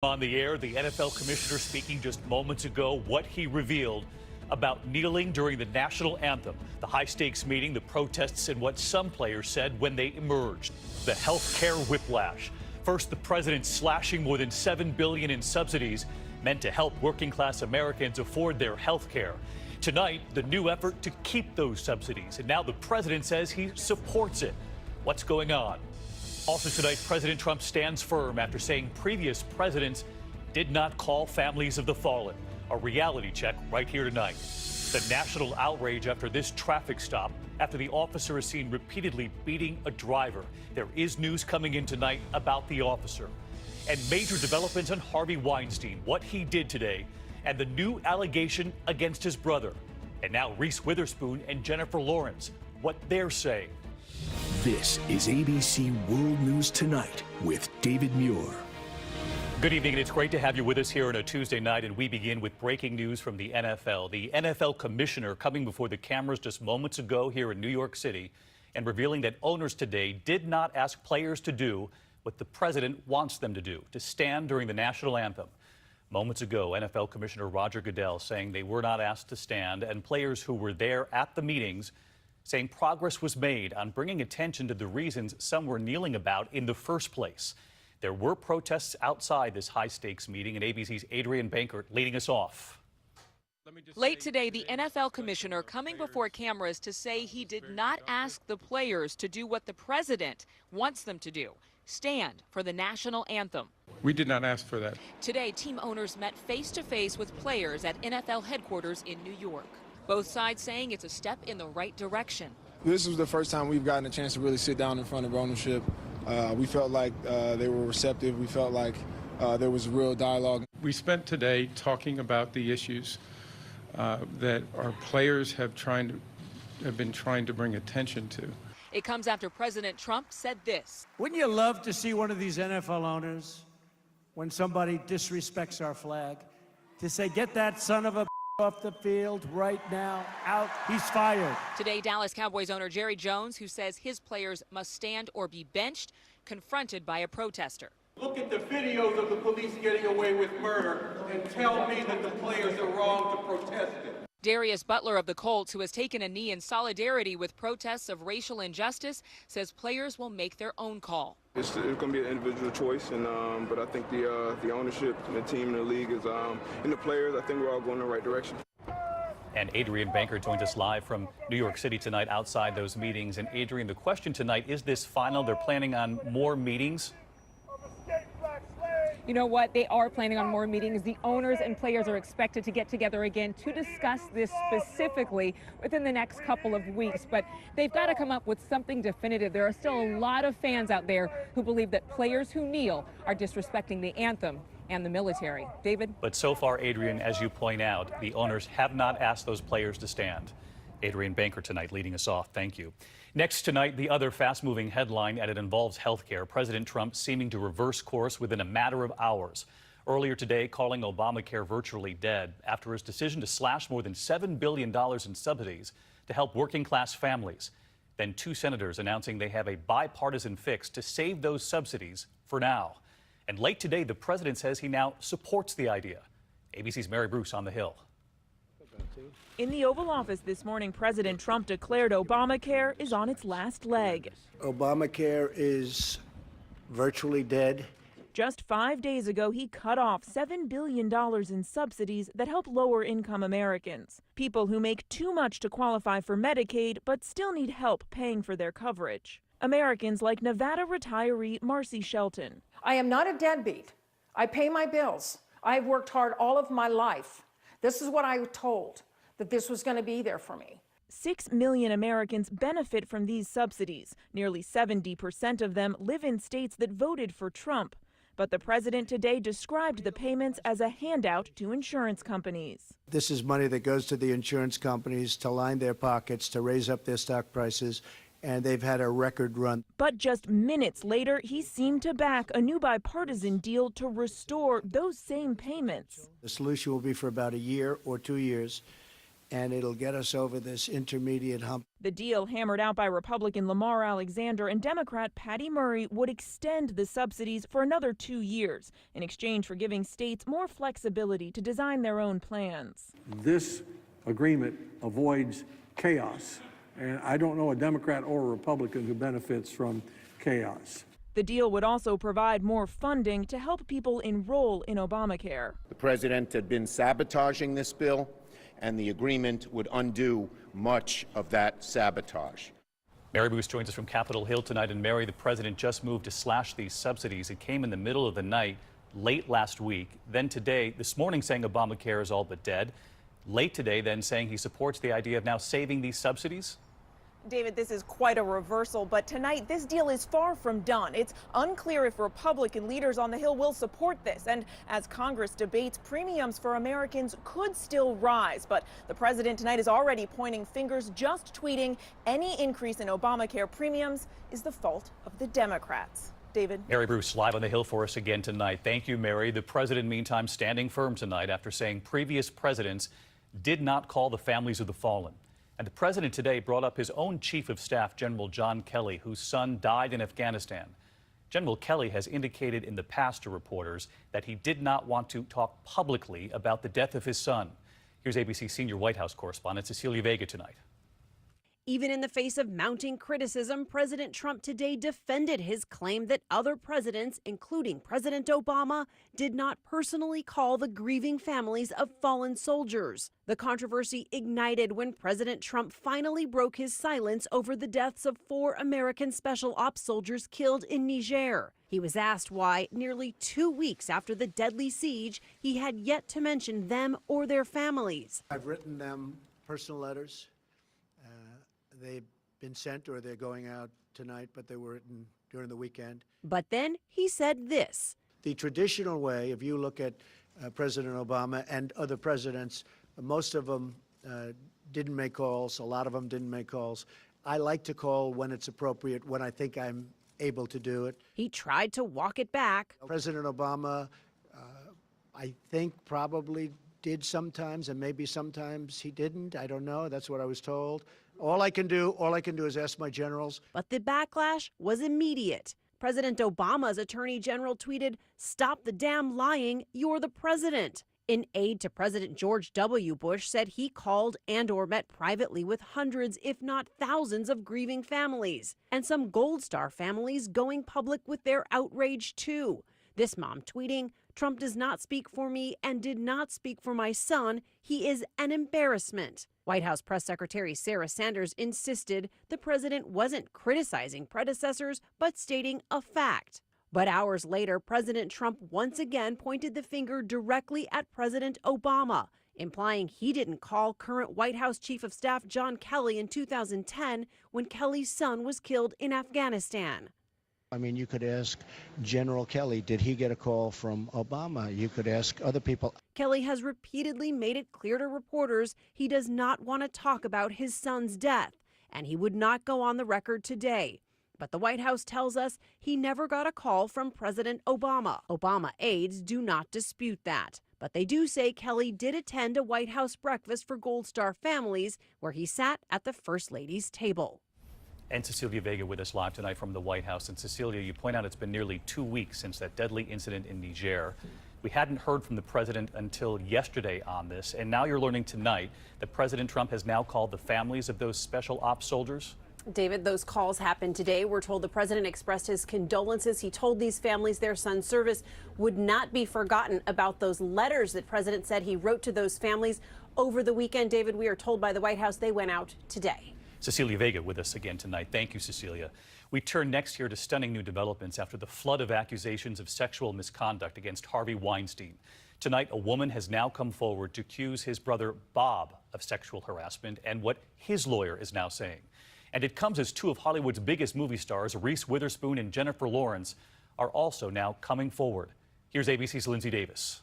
On the air, the NFL commissioner speaking just moments ago, what he revealed about kneeling during the national anthem, the high-stakes meeting, the protests, and what some players said when they emerged. The health care whiplash. First, the president slashing more than $7 billion in subsidies meant to help working-class Americans afford their health care. Tonight, the new effort to keep those subsidies, and now the president says he supports it. What's going on? Also tonight, President Trump stands firm after saying previous presidents did not call families of the fallen. A reality check right here tonight. The national outrage after this traffic stop, after the officer is seen repeatedly beating a driver. There is news coming in tonight about the officer. And major developments on Harvey Weinstein, what he did today, and the new allegation against his brother. And now Reese Witherspoon and Jennifer Lawrence, what they're saying. This is ABC World News Tonight with David Muir. Good evening, and it's great to have you with us here on a Tuesday night, and we begin with breaking news from the NFL. The NFL commissioner coming before the cameras just moments ago here in New York City and revealing that owners today did not ask players to do what the president wants them to do, to stand during the national anthem. Moments ago, NFL Commissioner Roger Goodell saying they were not asked to stand, and players who were there at the meetings saying progress was made on bringing attention to the reasons some were kneeling about in the first place. There were protests outside this high-stakes meeting, and ABC's Adrian Bankert leading us off. Late today, the NFL commissioner coming before cameras to say he did not ask the players to do what the president wants them to do, stand for the national anthem. We did not ask for that. Today, team owners met face-to-face with players at NFL headquarters in New York. Both sides saying it's a step in the right direction. This was the first time we've gotten a chance to really sit down in front of ownership. We felt like they were receptive. We felt like there was real dialogue. We spent today talking about the issues that our players have been trying to bring attention to. It comes after President Trump said this. Wouldn't you love to see one of these NFL owners, when somebody disrespects our flag, to say, get that son of a off the field right now, out, he's fired. Today, Dallas Cowboys owner Jerry Jones, who says his players must stand or be benched, confronted by a protester. Look at the videos of the police getting away with murder and tell me that the players are wrong to protest it. Darius Butler of the Colts, who has taken a knee in solidarity with protests of racial injustice, says players will make their own call. It's going to be an individual choice, but I think the ownership and the team and the league is, and the players, I think we're all going in the right direction. And Adrian Bankert joins us live from New York City tonight outside those meetings. And Adrian, the question tonight, is this final? They're planning on more meetings? You know what? They are planning on more meetings. The owners and players are expected to get together again to discuss this specifically within the next couple of weeks. But they've got to come up with something definitive. There are still a lot of fans out there who believe that players who kneel are disrespecting the anthem and the military. David? But so far, Adrian, as you point out, the owners have not asked those players to stand. Adrian Bankert tonight leading us off. Thank you. Next tonight, the other fast-moving headline, and it involves health care. President Trump seeming to reverse course within a matter of hours. Earlier today, calling Obamacare virtually dead after his decision to slash more than $7 billion in subsidies to help working-class families. Then two senators announcing they have a bipartisan fix to save those subsidies for now. And late today, the president says he now supports the idea. ABC's Mary Bruce on the Hill. In the Oval Office this morning, President Trump declared Obamacare is on its last leg. Obamacare is virtually dead. Just 5 days ago, he cut off $7 billion in subsidies that help lower-income Americans, people who make too much to qualify for Medicaid but still need help paying for their coverage. Americans like Nevada retiree Marcy Shelton. I am not a deadbeat. I pay my bills. I've worked hard all of my life. This is what I was told, that this was going to be there for me. 6 million Americans benefit from these subsidies. Nearly 70% of them live in states that voted for Trump. But the president today described the payments as a handout to insurance companies. This is money that goes to the insurance companies to line their pockets, to raise up their stock prices, and they've had a record run. But just minutes later, he seemed to back a new bipartisan deal to restore those same payments. The solution will be for about a year or 2 years, and it'll get us over this intermediate hump. The deal, hammered out by Republican Lamar Alexander and Democrat Patty Murray, would extend the subsidies for another 2 years in exchange for giving states more flexibility to design their own plans. This agreement avoids chaos, and I don't know a Democrat or a Republican who benefits from chaos. The deal would also provide more funding to help people enroll in Obamacare. The president had been sabotaging this bill, and the agreement would undo much of that sabotage. Mary Bruce joins us from Capitol Hill tonight. And Mary, the president just moved to slash these subsidies. It came in the middle of the night, late last week. Then today, this morning, saying Obamacare is all but dead. Late today, then saying he supports the idea of now saving these subsidies. David, this is quite a reversal, but tonight this deal is far from done. It's unclear if Republican leaders on the Hill will support this, and as Congress debates, premiums for Americans could still rise. But the president tonight is already pointing fingers, just tweeting any increase in Obamacare premiums is the fault of the Democrats. David. Mary Bruce live on the Hill for us again tonight. Thank you, Mary. The president, meantime, standing firm tonight after saying previous presidents did not call the families of the fallen. And the president today brought up his own chief of staff, General John Kelly, whose son died in Afghanistan. General Kelly has indicated in the past to reporters that he did not want to talk publicly about the death of his son. Here's ABC senior White House correspondent Cecilia Vega tonight. Even in the face of mounting criticism, President Trump today defended his claim that other presidents, including President Obama, did not personally call the grieving families of fallen soldiers. The controversy ignited when President Trump finally broke his silence over the deaths of 4 American special ops soldiers killed in Niger. He was asked why, nearly 2 weeks after the deadly siege, he had yet to mention them or their families. I've written them personal letters. They've been sent or they're going out tonight, but they were written during the weekend. But then he said this. The traditional way, if you look at President Obama and other presidents, most of them didn't make calls. A lot of them didn't make calls. I like to call when it's appropriate, when I think I'm able to do it. He tried to walk it back. President Obama, I think, probably did sometimes, and maybe sometimes he didn't. I don't know. That's what I was told. All I can do is ask my generals. But the backlash was immediate. President Obama's attorney general tweeted, "Stop the damn lying, you're the president." An aide to President George W. Bush said he called and/or met privately with hundreds, if not thousands, of grieving families. And some Gold Star families going public with their outrage, too. This mom tweeting, "Trump does not speak for me and did not speak for my son. He is an embarrassment." White House Press Secretary Sarah Sanders insisted the president wasn't criticizing predecessors, but stating a fact. But hours later, President Trump once again pointed the finger directly at President Obama, implying he didn't call current White House Chief of Staff John Kelly in 2010 when Kelly's son was killed in Afghanistan. I mean, you could ask General Kelly, did he get a call from Obama? You could ask other people. Kelly has repeatedly made it clear to reporters he does not want to talk about his son's death, and he would not go on the record today. But the White House tells us he never got a call from President Obama. Obama aides do not dispute that. But they do say Kelly did attend a White House breakfast for Gold Star families where he sat at the First Lady's table. And Cecilia Vega with us live tonight from the White House. And Cecilia, you point out it's been nearly 2 weeks since that deadly incident in Niger. We hadn't heard from the president until yesterday on this. And now you're learning tonight that President Trump has now called the families of those special ops soldiers. David, those calls happened today. We're told the president expressed his condolences. He told these families their son's service would not be forgotten. About those letters that president said he wrote to those families over the weekend, David, we are told by the White House they went out today. Cecilia Vega with us again tonight. Thank you, Cecilia. We turn next here to stunning new developments after the flood of accusations of sexual misconduct against Harvey Weinstein. Tonight, a woman has now come forward to accuse his brother Bob of sexual harassment and what his lawyer is now saying. And it comes as 2 of Hollywood's biggest movie stars, Reese Witherspoon and Jennifer Lawrence, are also now coming forward. Here's ABC's Lindsay Davis.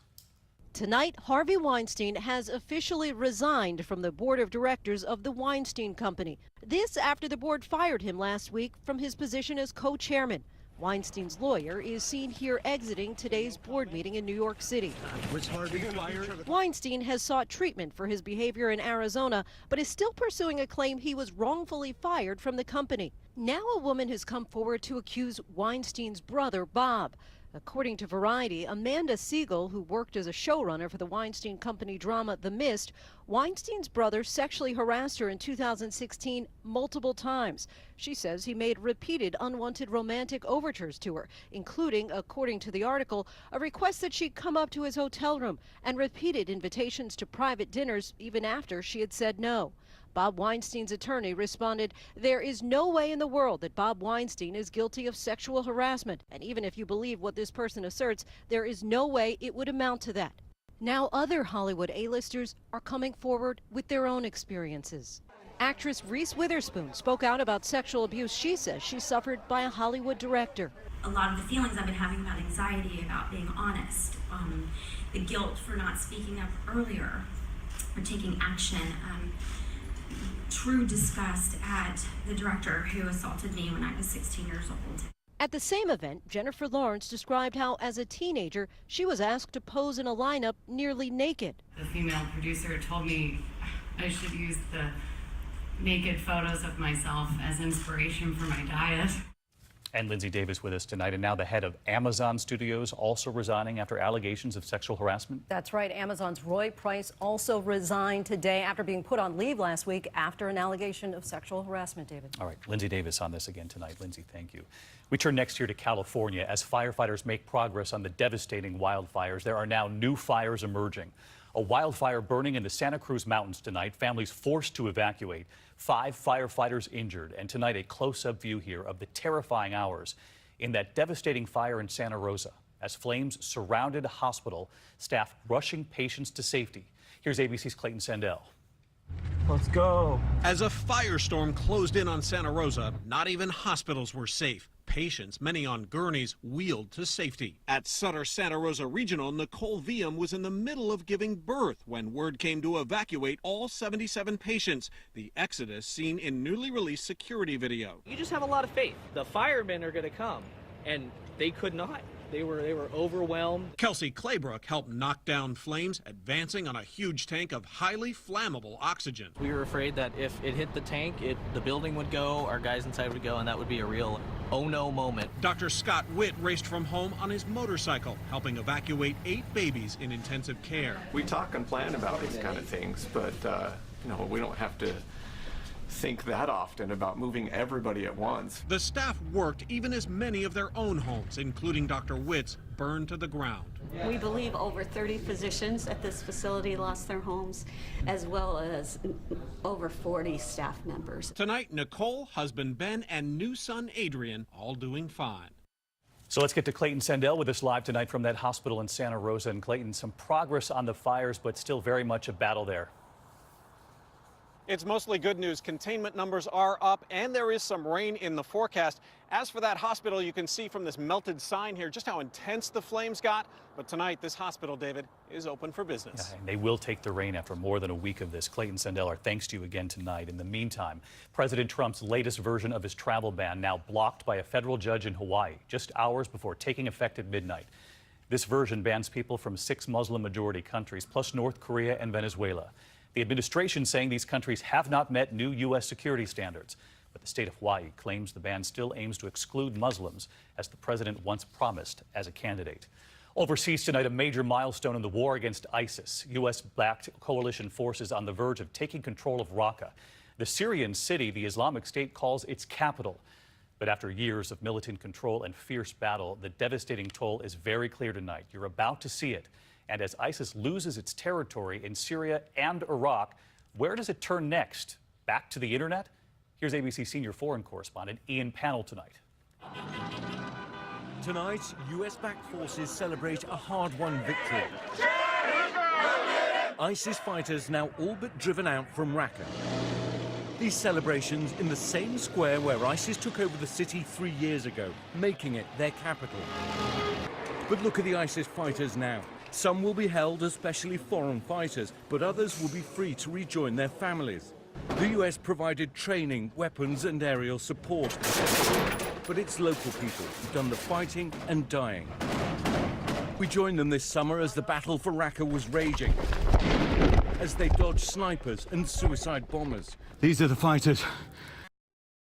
Tonight, Harvey Weinstein has officially resigned from the board of directors of the Weinstein Company. This after the board fired him last week from his position as co-chairman. Weinstein's lawyer is seen here exiting today's board meeting in New York City. Weinstein has sought treatment for his behavior in Arizona, but is still pursuing a claim he was wrongfully fired from the company. Now a woman has come forward to accuse Weinstein's brother, Bob. According to Variety, Amanda Siegel, who worked as a showrunner for the Weinstein Company drama The Mist, Weinstein's brother sexually harassed her in 2016 multiple times. She says he made repeated unwanted romantic overtures to her, including, according to the article, a request that she'd come up to his hotel room and repeated invitations to private dinners even after she had said no. Bob Weinstein's attorney responded, "There is no way in the world that Bob Weinstein is guilty of sexual harassment. And even if you believe what this person asserts, there is no way it would amount to that." Now other Hollywood A-listers are coming forward with their own experiences. Actress Reese Witherspoon spoke out about sexual abuse she says she suffered by a Hollywood director. A lot of the feelings I've been having about anxiety, about being honest, the guilt for not speaking up earlier or taking action, true disgust at the director who assaulted me when I was 16 years old. At the same event, Jennifer Lawrence described how, as a teenager, she was asked to pose in a lineup nearly naked. The female producer told me I should use the naked photos of myself as inspiration for my diet. And Lindsay Davis with us tonight, and now the head of Amazon Studios also resigning after allegations of sexual harassment. That's right. Amazon's Roy Price also resigned today after being put on leave last week after an allegation of sexual harassment, David. All right, Lindsay Davis on this again tonight. Lindsay, thank you. We turn next here to California. As firefighters make progress on the devastating wildfires, there are now new fires emerging. A wildfire burning in the Santa Cruz Mountains tonight, families forced to evacuate, 5 firefighters injured, and tonight a close-up view here of the terrifying hours in that devastating fire in Santa Rosa as flames surrounded a hospital, staff rushing patients to safety. Here's ABC's Clayton Sandell. Let's go. As a firestorm closed in on Santa Rosa, not even hospitals were safe. Patients, many on gurneys, wheeled to safety. At Sutter Santa Rosa Regional, Nicole Viam was in the middle of giving birth when word came to evacuate all 77 patients. The exodus seen in newly released security video. You just have a lot of faith. The firemen are going to come, and they could not. They were overwhelmed. Kelsey Claybrook helped knock down flames, advancing on a huge tank of highly flammable oxygen. We were afraid that if it hit the tank, the building would go, our guys inside would go, and that would be a real oh no moment. Dr. Scott Witt raced from home on his motorcycle, helping evacuate 8 babies in intensive care. We talk and plan about these kind of things, but we don't have to think that often about moving everybody at once. The staff worked even as many of their own homes, including Dr. Witt's, burned to the ground. We believe over 30 physicians at this facility lost their homes, as well as over 40 staff members. Tonight, Nicole, husband Ben, and new son Adrian all doing fine. So let's get to Clayton Sandell with us live tonight from that hospital in Santa Rosa. And Clayton, some progress on the fires, but still very much a battle there. It's mostly good news. Containment numbers are up, and there is some rain in the forecast. As for that hospital, you can see from this melted sign here just how intense the flames got. But tonight, this hospital, David, is open for business. Yeah, and they will take the rain after more than a week of this. Clayton Sandell, our thanks to you again tonight. In the meantime, President Trump's latest version of his travel ban now blocked by a federal judge in Hawaii just hours before taking effect at midnight. This version bans people from 6 Muslim-majority countries, plus North Korea and Venezuela. The administration saying these countries have not met new U.S. security standards. But the state of Hawaii claims the ban still aims to exclude Muslims, as the president once promised as a candidate. Overseas tonight, a major milestone in the war against ISIS. U.S.-backed coalition forces on the verge of taking control of Raqqa, the Syrian city the Islamic State calls its capital. But after years of militant control and fierce battle, the devastating toll is very clear tonight. You're about to see it. And as ISIS loses its territory in Syria and Iraq, where does it turn next? Back to the internet? Here's ABC senior foreign correspondent Ian Pannell tonight. Tonight, US-backed forces celebrate a hard-won victory. ISIS fighters now all but driven out from Raqqa. These celebrations in the same square where ISIS took over the city 3 years ago, making it their capital. But look at the ISIS fighters now. Some will be held as specially foreign fighters, but others will be free to rejoin their families. The US provided training, weapons and aerial support. but it's local people who've done the fighting and dying. We joined them this summer as the battle for Raqqa was raging, as they dodged snipers and suicide bombers. These are the fighters